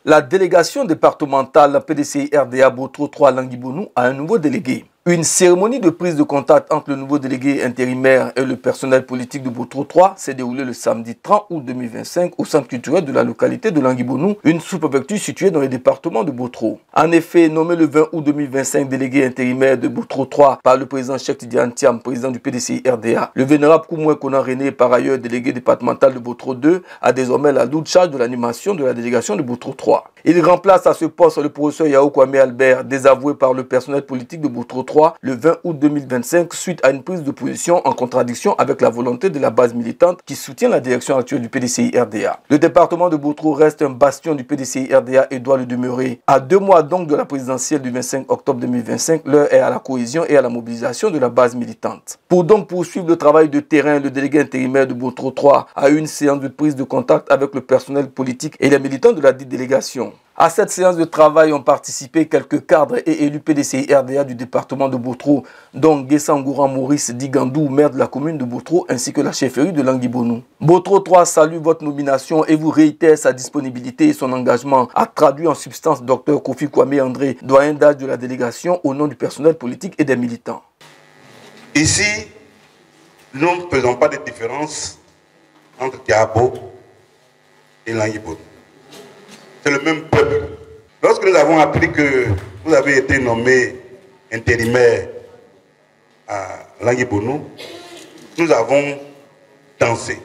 La délégation départementale PDCI RDA Botro 3 Languibonu a un nouveau délégué. Une cérémonie de prise de contact entre le nouveau délégué intérimaire et le personnel politique de Botro 3 s'est déroulée le samedi 30 août 2025 au centre culturel de la localité de Languibonu, une sous-préfecture située dans le département de Botro. En effet, nommé le 20 août 2025 délégué intérimaire de Botro 3 par le président Cheikh Tidiane Thiam, président du PDCI RDA, le vénérable Koumouen Konan René, par ailleurs délégué départemental de Botro 2, a désormais la lourde charge de l'animation de la délégation de Botro 3. Il remplace à ce poste le professeur Yao Kwame Albert, désavoué par le personnel politique de Botro 3 le 20 août 2025 suite à une prise de position en contradiction avec la volonté de la base militante qui soutient la direction actuelle du PDCI RDA. Le département de Botro reste un bastion du PDCI RDA et doit le demeurer. À 2 mois donc de la présidentielle du 25 octobre 2025, l'heure est à la cohésion et à la mobilisation de la base militante. Pour donc poursuivre le travail de terrain, le délégué intérimaire de Botro 3 a eu une séance de prise de contact avec le personnel politique et les militants de la dite délégation. À cette séance de travail ont participé quelques cadres et élus PDCI RDA du département de Botro, dont Guessangoura Maurice Digandou, maire de la commune de Botro, ainsi que la chefferie de Languibonu. Botro 3 salue votre nomination et vous réitère sa disponibilité et son engagement, a traduit en substance Dr Kofi Kwame André, doyen d'âge de la délégation, au nom du personnel politique et des militants. Ici, nous ne faisons pas de différence entre Diabo et Languibonu. C'est le même peuple. Lorsque nous avons appris que vous avez été nommé intérimaire à Languibonu, nous avons dansé.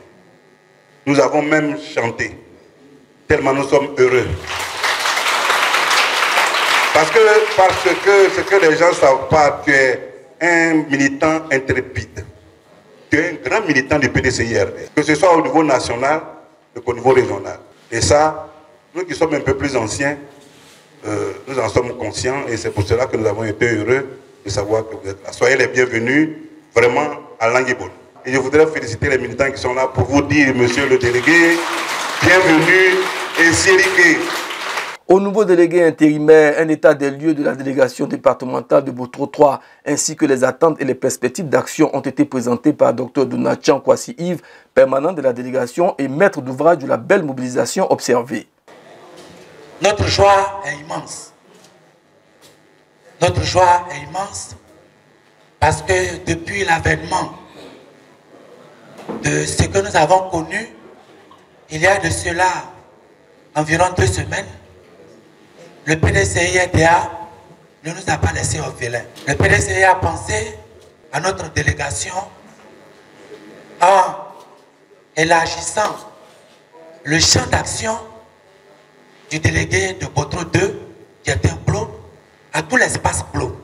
Nous avons même chanté, tellement nous sommes heureux. Parce que ce que les gens ne savent pas, tu es un militant intrépide. Tu es un grand militant du PDCI-RD, que ce soit au niveau national ou au niveau régional. Et ça, nous qui sommes un peu plus anciens, nous en sommes conscients et c'est pour cela que nous avons été heureux de savoir que vous êtes là. Soyez les bienvenus vraiment à Languibonu. Et je voudrais féliciter les militants qui sont là pour vous dire, monsieur le délégué, bienvenue et sérieux. Au nouveau délégué intérimaire, un état des lieux de la délégation départementale de Botro 3 ainsi que les attentes et les perspectives d'action ont été présentés par Dr Donatien Kwasi Yves, permanent de la délégation et maître d'ouvrage de la belle mobilisation observée. Notre joie est immense. Notre joie est immense parce que depuis l'avènement de ce que nous avons connu, il y a de cela environ 2 semaines, le PDCI-RDA ne nous a pas laissé orphelins. Le PDCI a pensé à notre délégation en élargissant le champ d'action du délégué de Botro 2, qui était clos, à tout l'espace clos.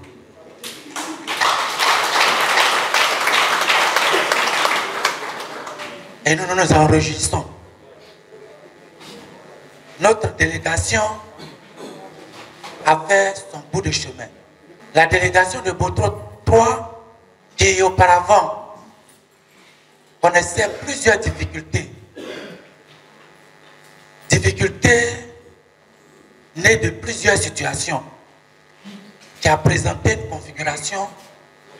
Et nous nous en réjouissons. Notre délégation a fait son bout de chemin. La délégation de Botro 3, qui auparavant connaissait plusieurs difficultés. Difficultés nées de plusieurs situations, qui a présenté une configuration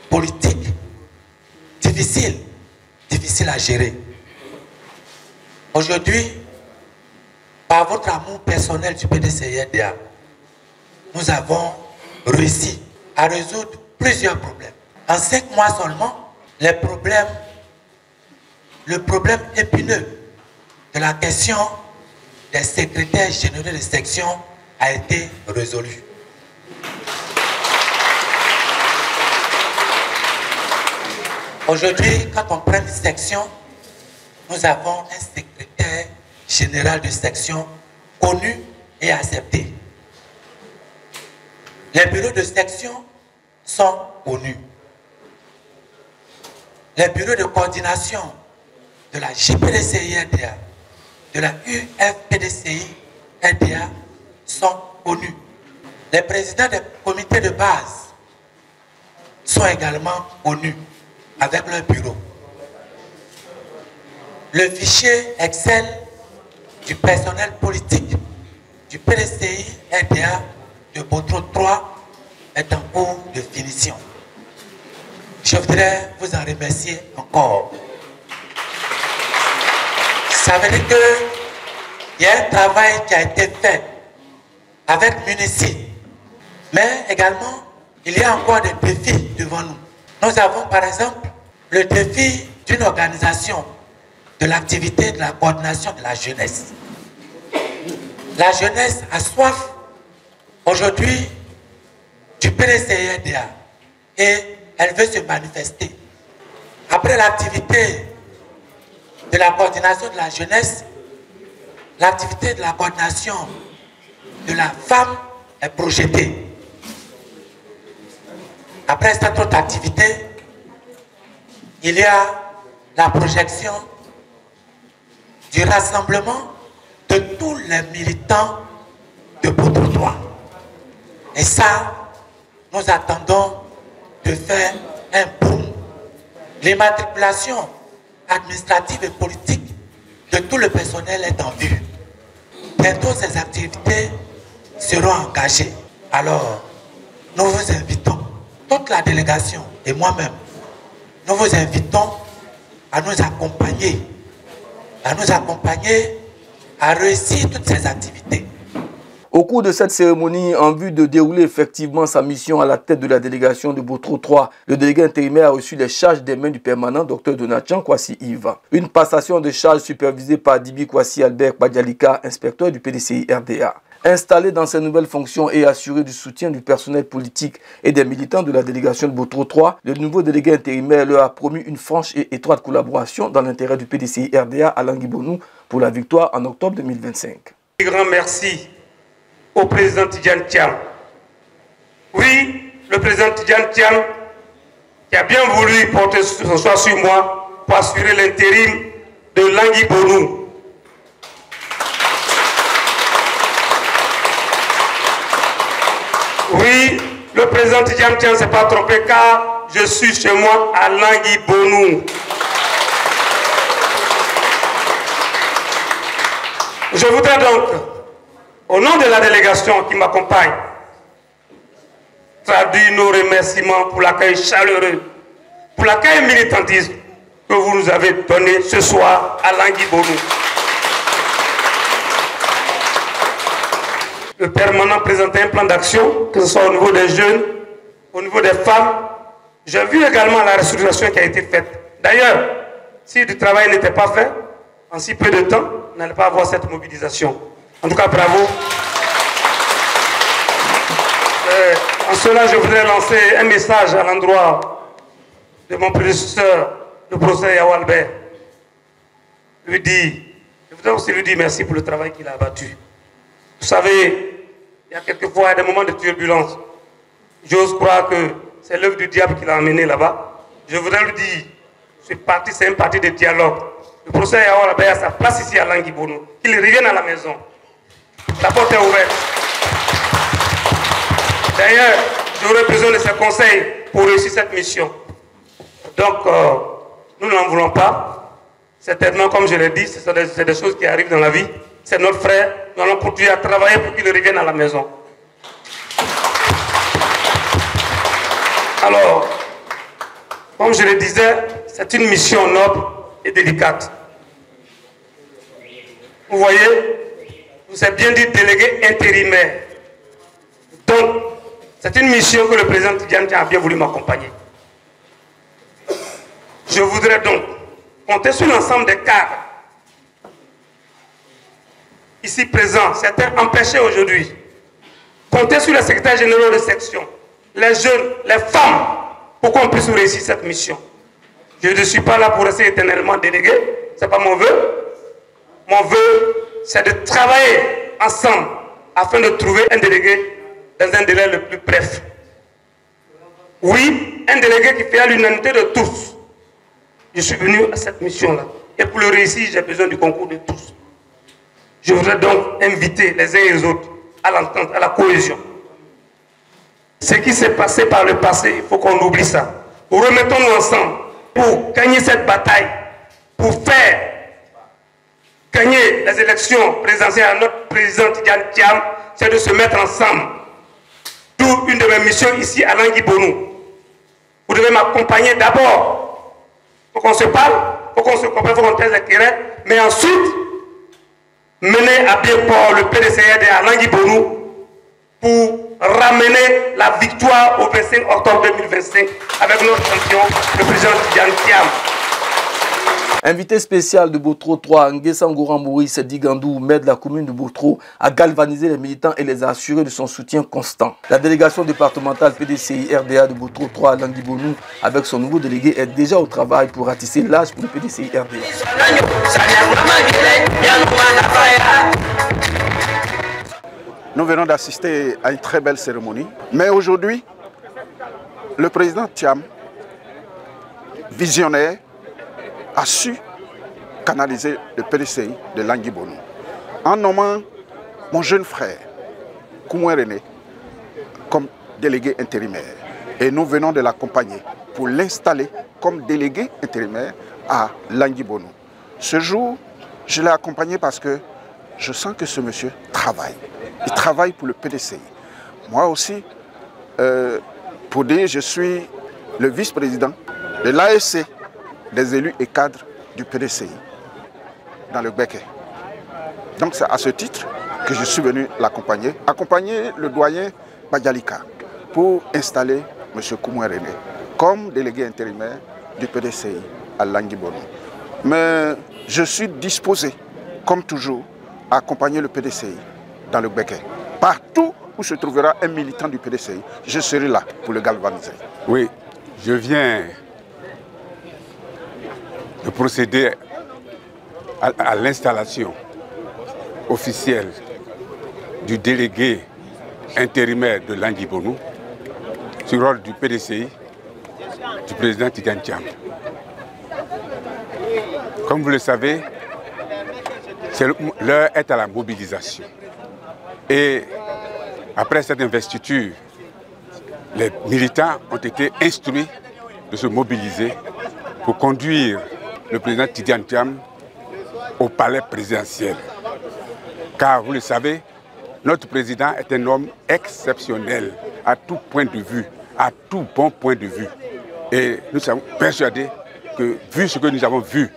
politique difficile à gérer. Aujourd'hui, par votre amour personnel du PDCI-RDA, nous avons réussi à résoudre plusieurs problèmes. En 5 mois seulement, le problème épineux de la question des secrétaires généraux de section a été résolu. Aujourd'hui, quand on prend une section, nous avons un secrétaire général de section connu et accepté. Les bureaux de section sont connus. Les bureaux de coordination de la JPDCI-RDA, de la UFPDCI-RDA sont connus. Les présidents des comités de base sont également connus avec leur bureau. Le fichier Excel du personnel politique du PDCI-RDA de Botro 3 est en cours de finition. Je voudrais vous en remercier encore. Ça veut dire qu'il y a un travail qui a été fait avec Munici. Mais également, il y a encore des défis devant nous. Nous avons par exemple le défi d'une organisation de l'activité de la coordination de la jeunesse. La jeunesse a soif aujourd'hui du PDCIRDA et elle veut se manifester. Après l'activité de la coordination de la jeunesse, l'activité de la coordination de la femme est projetée. Après cette autre activité, il y a la projection du rassemblement de tous les militants de Boutro 3. Et ça, nous attendons de faire un boom. L'immatriculation administrative et politique de tout le personnel est en vue. Bientôt, ces activités seront engagées. Alors, nous vous invitons, toute la délégation et moi-même, nous vous invitons à nous accompagner à réussir toutes ces activités. Au cours de cette cérémonie, en vue de dérouler effectivement sa mission à la tête de la délégation de Boutro 3, le délégué intérimaire a reçu les charges des mains du permanent Dr Donatien Kwasi Yves. Une passation de charges supervisée par Dibi Kwasi Albert Badialika, inspecteur du PDCI-RDA. Installé dans ses nouvelles fonctions et assuré du soutien du personnel politique et des militants de la délégation de Boutro 3, le nouveau délégué intérimaire leur a promis une franche et étroite collaboration dans l'intérêt du PDCI-RDA à Languibonou pour la victoire en octobre 2025. Un grand merci au président Tidjane Thiam. Oui, le président Tidjane Thiam qui a bien voulu porter son choix sur moi pour assurer l'intérim de Languibonou. Oui, le président Tidjane Thiam ne s'est pas trompé car je suis chez moi à Languibonou. Je voudrais donc, au nom de la délégation qui m'accompagne, traduire nos remerciements pour l'accueil chaleureux, pour l'accueil militantisme que vous nous avez donné ce soir à Languibonou. Le permanent présentait un plan d'action, que ce soit au niveau des jeunes, au niveau des femmes. J'ai vu également la restructuration qui a été faite. D'ailleurs, si du travail n'était pas fait, en si peu de temps, on n'allait pas avoir cette mobilisation. En tout cas, bravo. En cela, je voudrais lancer un message à l'endroit de mon prédécesseur, le professeur Yao Albert. Je voudrais aussi lui dire merci pour le travail qu'il a abattu. Vous savez, il y a quelquefois des moments de turbulence. J'ose croire que c'est l'œuvre du diable qui l'a emmené là-bas. Je voudrais lui dire, c'est un parti de dialogue. Le professeur Yao Albert a sa place ici à Languibonou. Qu'il revienne à la maison. La porte est ouverte. D'ailleurs, j'aurais besoin de ses conseils pour réussir cette mission. Donc, nous n'en voulons pas. Certainement, comme je l'ai dit, c'est des choses qui arrivent dans la vie. C'est notre frère. Nous allons continuer à travailler pour qu'il revienne à la maison. Alors, comme je le disais, c'est une mission noble et délicate. Vous voyez, vous avez bien dit délégué intérimaire. Donc, c'est une mission que le président Tidjane Thiam a bien voulu m'accompagner. Je voudrais donc compter sur l'ensemble des cadres ici présents, certains empêchés aujourd'hui. Compter sur les secrétaires généraux de section, les jeunes, les femmes, pour qu'on puisse réussir cette mission. Je ne suis pas là pour rester éternellement délégué, ce n'est pas mon vœu. Mon vœu, c'est de travailler ensemble afin de trouver un délégué dans un délai le plus bref. Oui, un délégué qui fait à l'unanimité de tous. Je suis venu à cette mission-là. Et pour le réussir, j'ai besoin du concours de tous. Je voudrais donc inviter les uns et les autres à l'entente, à la cohésion. Ce qui s'est passé par le passé, il faut qu'on oublie ça. Remettons-nous ensemble pour gagner cette bataille, pour faire gagner les élections présidentielles à notre président Tidjane Thiam, c'est de se mettre ensemble. D'où une de mes missions ici à Languibonou. Vous devez m'accompagner d'abord. Il faut qu'on se parle, il faut qu'on se comprenne, il faut qu'on taise les querelles, mais ensuite, mener à bien port le PDCIRDA à Languibonou pour ramener la victoire au 25 octobre 2025 avec notre champion, le président Tidjane Thiam. Invité spécial de Botro 3, Nguessan Goran Maurice Digandou, maire de la commune de Botro, a galvanisé les militants et les a assurés de son soutien constant. La délégation départementale PDCI RDA de Botro 3, Langui Bonou, avec son nouveau délégué, est déjà au travail pour ratisser l'âge pour le PDCI RDA. Nous venons d'assister à une très belle cérémonie, mais aujourd'hui, le président Thiam, visionnaire, a su canaliser le PDCI de Langui Bonou en nommant mon jeune frère, Koumoué René, comme délégué intérimaire. Et nous venons de l'accompagner pour l'installer comme délégué intérimaire à Langui Bonou. Ce jour, je l'ai accompagné parce que je sens que ce monsieur travaille. Il travaille pour le PDCI. Moi aussi, pour dire, je suis le vice-président de l'ASC, des élus et cadres du PDCI dans le Béquet. Donc c'est à ce titre que je suis venu l'accompagner, accompagner le doyen Badialika pour installer M. Koumoué René comme délégué intérimaire du PDCI à Langui Bonou. Mais je suis disposé, comme toujours, à accompagner le PDCI dans le Béquet. Partout où se trouvera un militant du PDCI, je serai là pour le galvaniser. Oui, je viens de procéder à l'installation officielle du délégué intérimaire de Langui Bonou sur ordre du PDCI, du président Tidjane Thiam. Comme vous le savez, l'heure est à la mobilisation. Et après cette investiture, les militants ont été instruits de se mobiliser pour conduire le président Tidjane Thiam au palais présidentiel. Car vous le savez, notre président est un homme exceptionnel à tout point de vue, à tout bon point de vue. Et nous sommes persuadés que, vu ce que nous avons vu,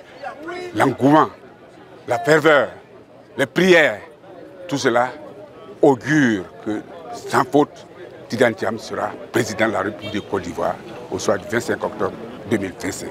l'engouement, la ferveur, les prières, tout cela augure que, sans faute, Tidjane Thiam sera président de la République de Côte d'Ivoire au soir du 25 octobre 2025.